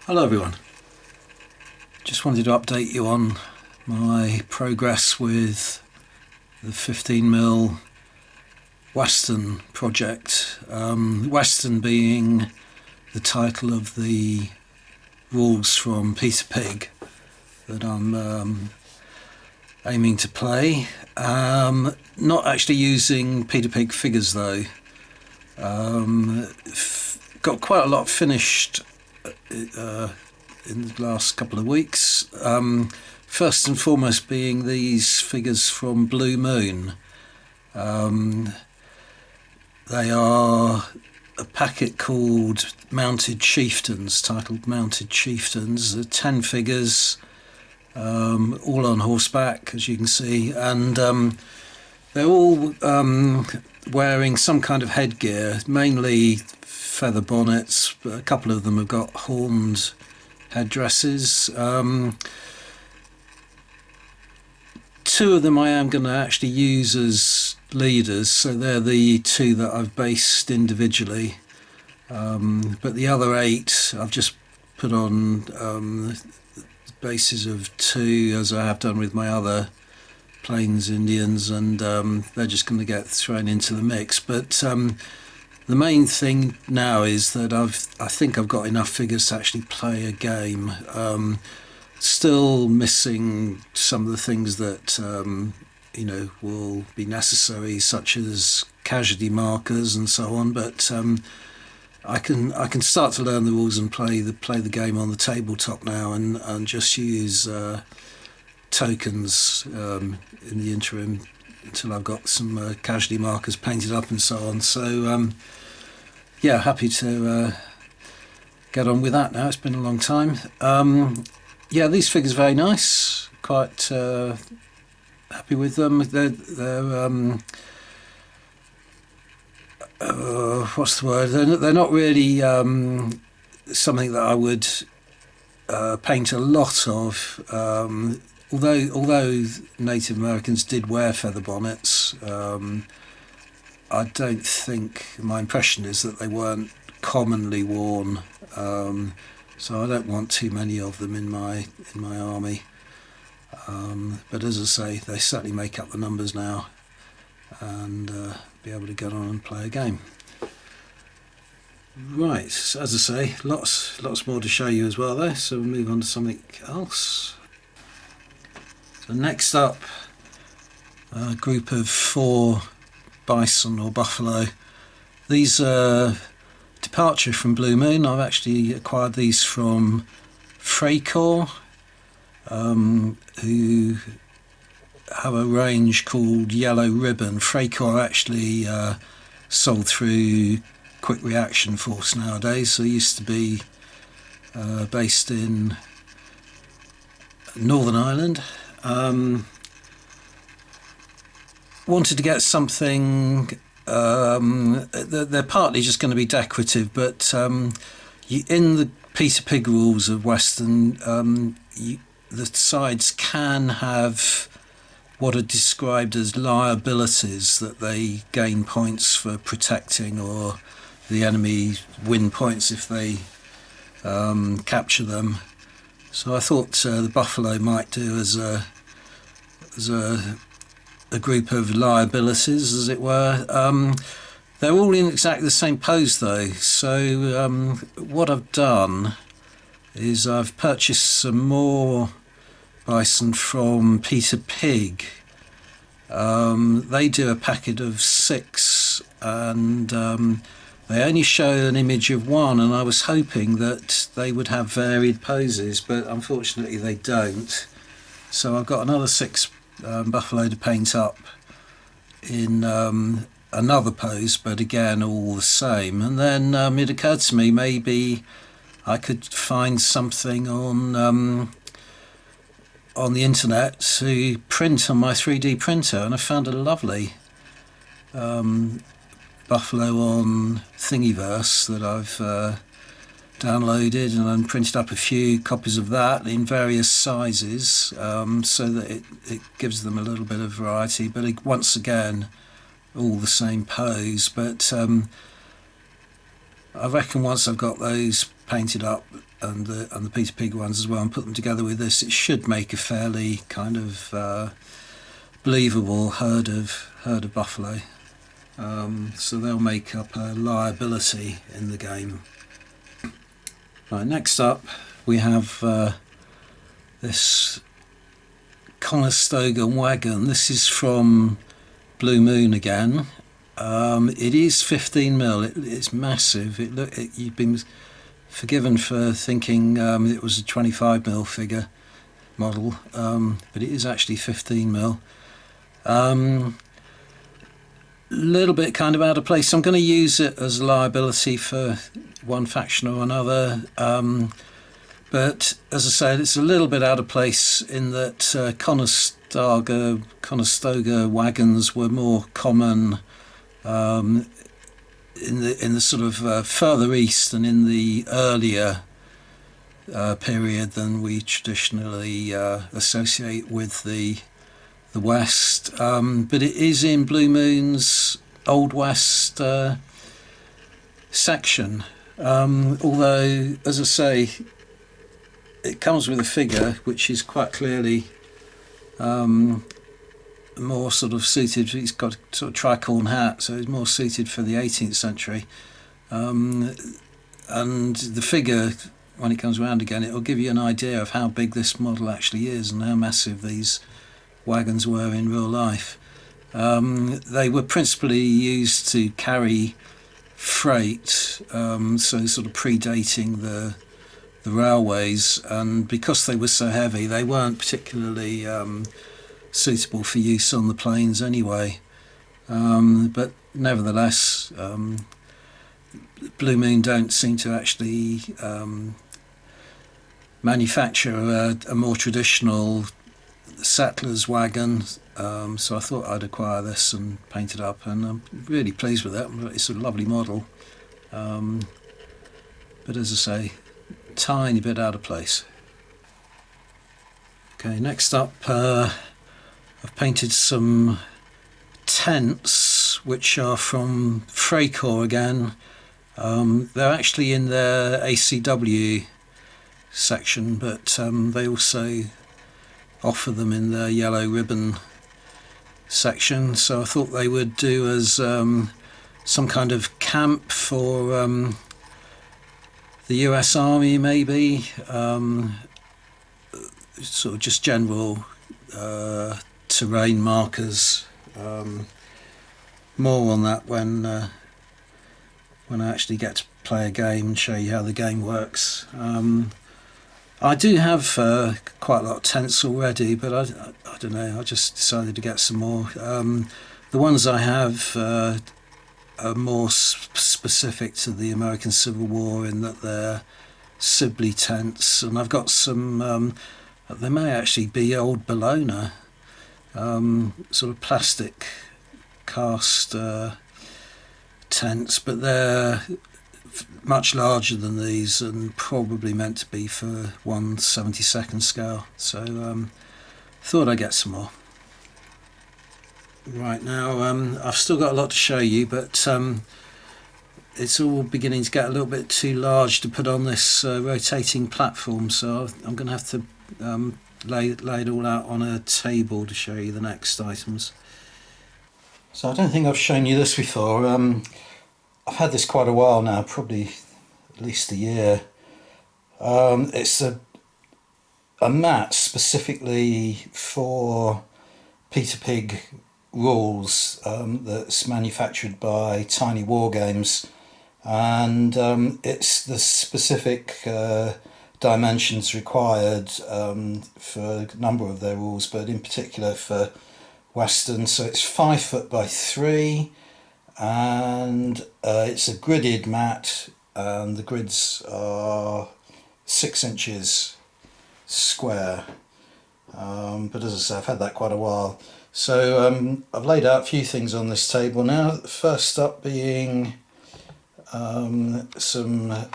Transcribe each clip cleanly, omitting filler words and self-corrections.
Hello everyone, just wanted to update you on my progress with the 15mm Western project. Western being the title of the rules from Peter Pig that I'm aiming to play. Not actually using Peter Pig figures though. Got quite a lot finished in the last couple of weeks. First and foremost being these figures from Blue Moon. They are a packet called Mounted Chieftains, titled Mounted Chieftains. 10 figures, all on horseback, as you can see, and they're all wearing some kind of headgear, mainly feather bonnets, but a couple of them have got horned headdresses. Two of them I am going to actually use as leaders, so they're the two that I've based individually, but the other 8 I've just put on the bases of 2, as I have done with my other Plains Indians, and they're just going to get thrown into the mix. But the main thing now is that I think I've got enough figures to actually play a game. Still missing some of the things that will be necessary, such as casualty markers and so on. But I can start to learn the rules and play the game on the tabletop now, and just use tokens in the interim until I've got some casualty markers painted up and so on. So yeah, happy to get on with that now. It's been a long time. Yeah, these figures are very nice. Quite happy with them. They're what's the word? They're not really something that I would paint a lot of. Although Native Americans did wear feather bonnets, I don't think, my impression is that they weren't commonly worn. So I don't want too many of them in my army. But as I say, they certainly make up the numbers now, and be able to get on and play a game. Right, so as I say, lots more to show you as well though, so we'll move on to something else. So next up, a group of 4 bison or buffalo. These are departure from Blue Moon. I've actually acquired these from Freycor, who have a range called Yellow Ribbon. Freycor actually sold through Quick Reaction Force nowadays, so they used to be based in Northern Ireland. Wanted to get something, they're partly just going to be decorative, but in the Peter Pig rules of Western, the sides can have what are described as liabilities, that they gain points for protecting, or the enemy win points if they capture them. So I thought the buffalo might do as a group of liabilities, as it were. They're all in exactly the same pose though, so what I've done is I've purchased some more bison from Peter Pig. They do a packet of 6, and they only show an image of 1, and I was hoping that they would have varied poses, but unfortunately they don't. So I've got another 6 buffalo to paint up in another pose, but again all the same. And then it occurred to me maybe I could find something on the internet to print on my 3D printer, and I found a lovely buffalo on Thingiverse that I've downloaded, and then printed up a few copies of that in various sizes, so that it gives them a little bit of variety, but once again all the same pose. But I reckon once I've got those painted up and the Peter Pig ones as well, and put them together with this, it should make a fairly kind of believable herd of buffalo. So they'll make up a liability in the game. Right, next up we have this Conestoga Wagon. This is from Blue Moon again. It is 15mm. It's massive. You've been forgiven for thinking it was a 25mm figure model, but it is actually 15mm. Little bit kind of out of place. I'm going to use it as a liability for one faction or another, but as I said, it's a little bit out of place in that Conestoga wagons were more common in the sort of further east and in the earlier period than we traditionally associate with the West, but it is in Blue Moon's Old West section, although, as I say, it comes with a figure which is quite clearly more sort of suited. He's got a sort of tricorn hat, so it's more suited for the 18th century, and the figure, when it comes around again, it will give you an idea of how big this model actually is and how massive these wagons were in real life. They were principally used to carry freight, so sort of predating the railways, and because they were so heavy, they weren't particularly suitable for use on the plains anyway. But nevertheless, Blue Moon don't seem to actually manufacture a more traditional settler's wagon, so I thought I'd acquire this and paint it up, and I'm really pleased with it. It's a lovely model, but as I say, tiny bit out of place. Okay, next up, I've painted some tents which are from Freycore again. They're actually in their ACW section, but they also offer them in the yellow ribbon section, so I thought they would do as some kind of camp for the US Army, maybe, sort of just general terrain markers. More on that when I actually get to play a game and show you how the game works. I do have quite a lot of tents already, but I don't know, I just decided to get some more. The ones I have are more specific to the American Civil War in that they're Sibley tents, and I've got some, they may actually be old Bologna, sort of plastic cast tents, but they're much larger than these and probably meant to be for 1/72 scale, so thought I'd get some more. Right, now I've still got a lot to show you, but it's all beginning to get a little bit too large to put on this rotating platform, so I'm going to have to lay it all out on a table to show you the next items. So I don't think I've shown you this before. I've had this quite a while now, probably at least a year. It's a mat specifically for Peter Pig rules, that's manufactured by Tiny War Games, and it's the specific dimensions required for a number of their rules, but in particular for Western. So it's 5 foot by 3, and it's a gridded mat, and the grids are 6 inches square, but as I say, I've had that quite a while. So I've laid out a few things on this table now. First up being some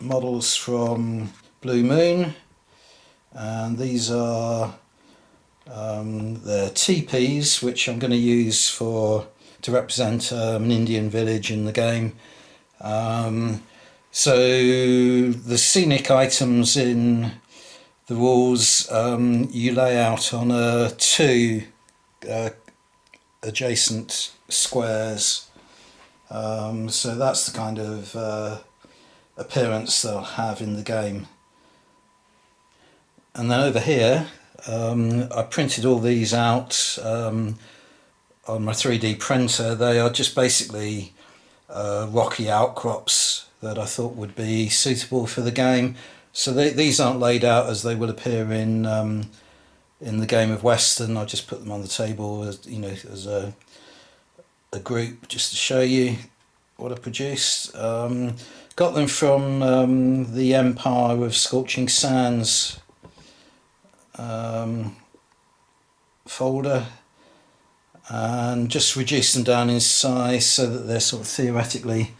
models from Blue Moon, and these are their teepees, which I'm going to use to represent an Indian village in the game. So the scenic items in the walls you lay out on two uh, adjacent squares. So that's the kind of appearance they'll have in the game. And then over here, I printed all these out on my 3D printer. They are just basically rocky outcrops that I thought would be suitable for the game. So these aren't laid out as they will appear in the game of Western. I just put them on the table as, you know, as a group just to show you what I produced. Got them from the Empire of Scorching Sands folder, and just reduced them down in size so that they're sort of theoretically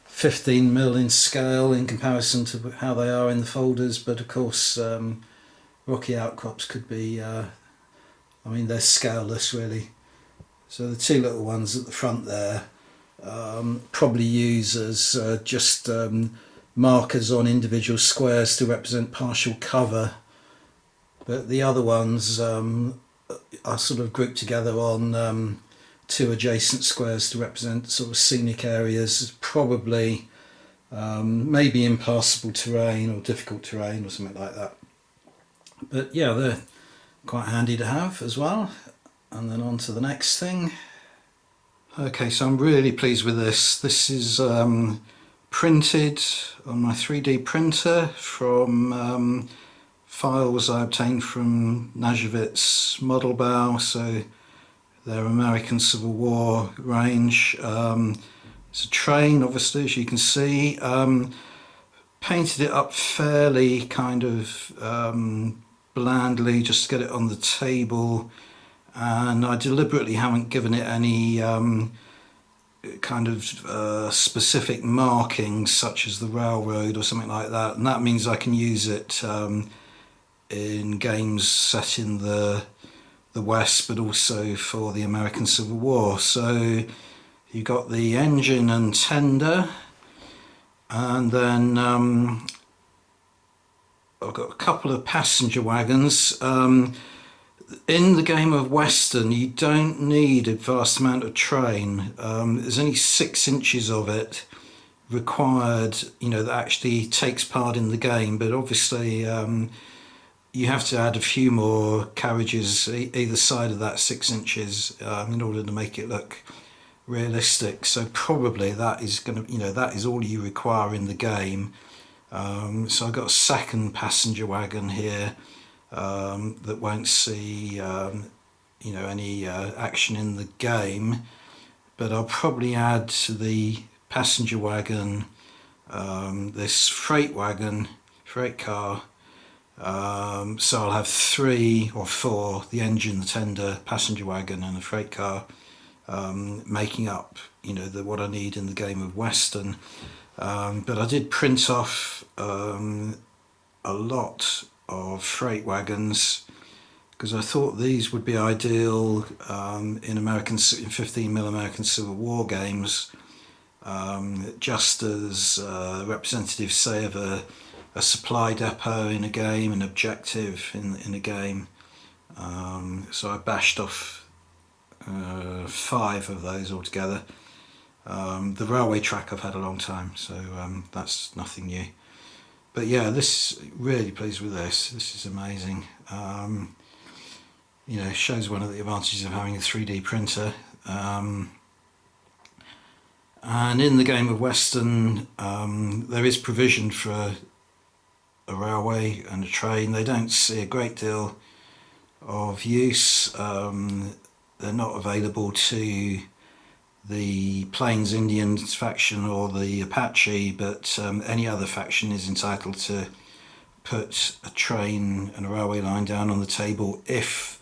15mm in scale in comparison to how they are in the folders. But of course rocky outcrops could be I mean, they're scaleless really. So the two little ones at the front there probably use as just markers on individual squares to represent partial cover, but the other ones are sort of grouped together on two adjacent squares to represent sort of scenic areas, probably maybe impassable terrain or difficult terrain or something like that. But yeah, they're quite handy to have as well. And then on to the next thing. Okay, so I'm really pleased with this. This is printed on my 3D printer from files I obtained from Nazhevitz Model Bow, so their American Civil War range. It's a train, obviously, as you can see. Painted it up fairly kind of blandly just to get it on the table, and I deliberately haven't given it any kind of specific markings such as the railroad or something like that, and that means I can use it in games set in the West, but also for the American Civil War. So you got the engine and tender, and then I've got a couple of passenger wagons. In the game of Western, you don't need a vast amount of train. There's only 6 inches of it required, you know, that actually takes part in the game, but obviously you have to add a few more carriages either side of that 6 inches in order to make it look realistic. So probably that is going to, you know, that is all you require in the game. So I've got a second passenger wagon here that won't see you know, any action in the game, but I'll probably add to the passenger wagon this freight car. So I'll have 3 or 4, the engine, the tender, passenger wagon and a freight car, making up, you know, what I need in the game of Western. But I did print off a lot of freight wagons because I thought these would be ideal in 15mm American Civil War games, just as representatives, say, of a supply depot in a game, an objective in a game. So I bashed off 5 of those altogether. The railway track I've had a long time, so that's nothing new. But yeah, really pleased with this. This is amazing. You know, shows one of the advantages of having a 3D printer. And in the game of Western, there is provision for a railway and a train. They don't see a great deal of use. They're not available to the Plains Indians faction or the Apache, but any other faction is entitled to put a train and a railway line down on the table if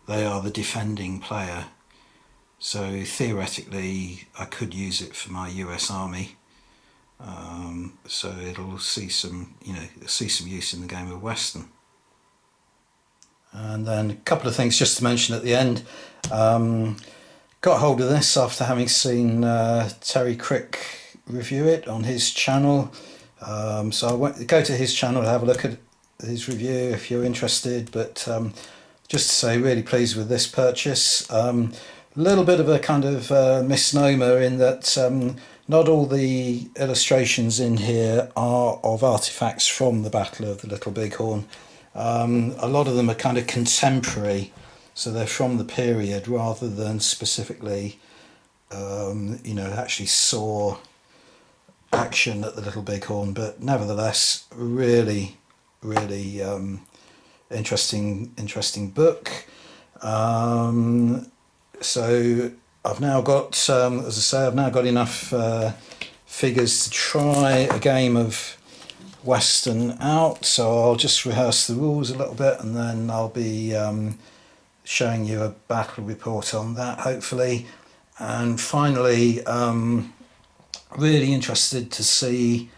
they are the defending player. So theoretically I could use it for my US Army, so it'll see some, you know, use in the game of Western. And then a couple of things just to mention at the end. Got hold of this after having seen Terry Crick review it on his channel. So I won't go to his channel to have a look at his review if you're interested, but just to say, really pleased with this purchase. A little bit of a kind of misnomer in that not all the illustrations in here are of artifacts from the Battle of the Little Bighorn. A lot of them are kind of contemporary, so they're from the period rather than specifically, actually saw action at the Little Bighorn, but nevertheless, really interesting book. So I've now got, as I say, I've now got enough figures to try a game of Western out. So I'll just rehearse the rules a little bit, and then I'll be showing you a battle report on that, hopefully. And finally, really interested to see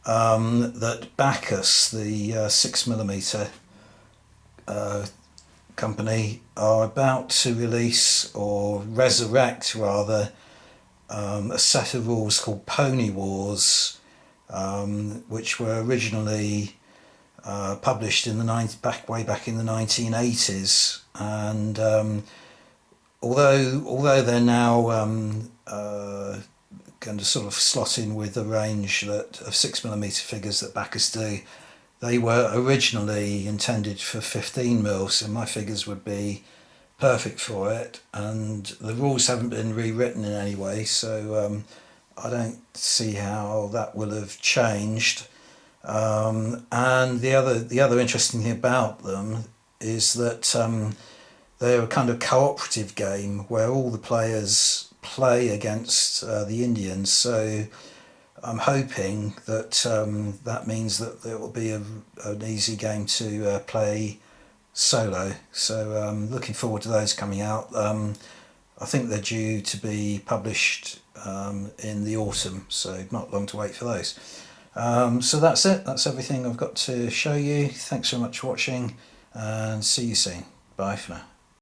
that Bacchus, the 6mm company, are about to release, or resurrect rather, a set of rules called Pony Wars, which were originally published in the way back in the 1980s, and although they're now going to sort of slot in with the range of 6mm figures that Bacchus do, they were originally intended for 15mm, so my figures would be perfect for it, and the rules haven't been rewritten in any way, so I don't see how that will have changed. And the other interesting thing about them is that they're a kind of cooperative game where all the players play against the Indians, so I'm hoping that that means that it will be an easy game to play solo. So looking forward to those coming out. I think they're due to be published in the autumn, so not long to wait for those. So that's it. That's everything I've got to show you. Thanks so much for watching, and see you soon. Bye for now.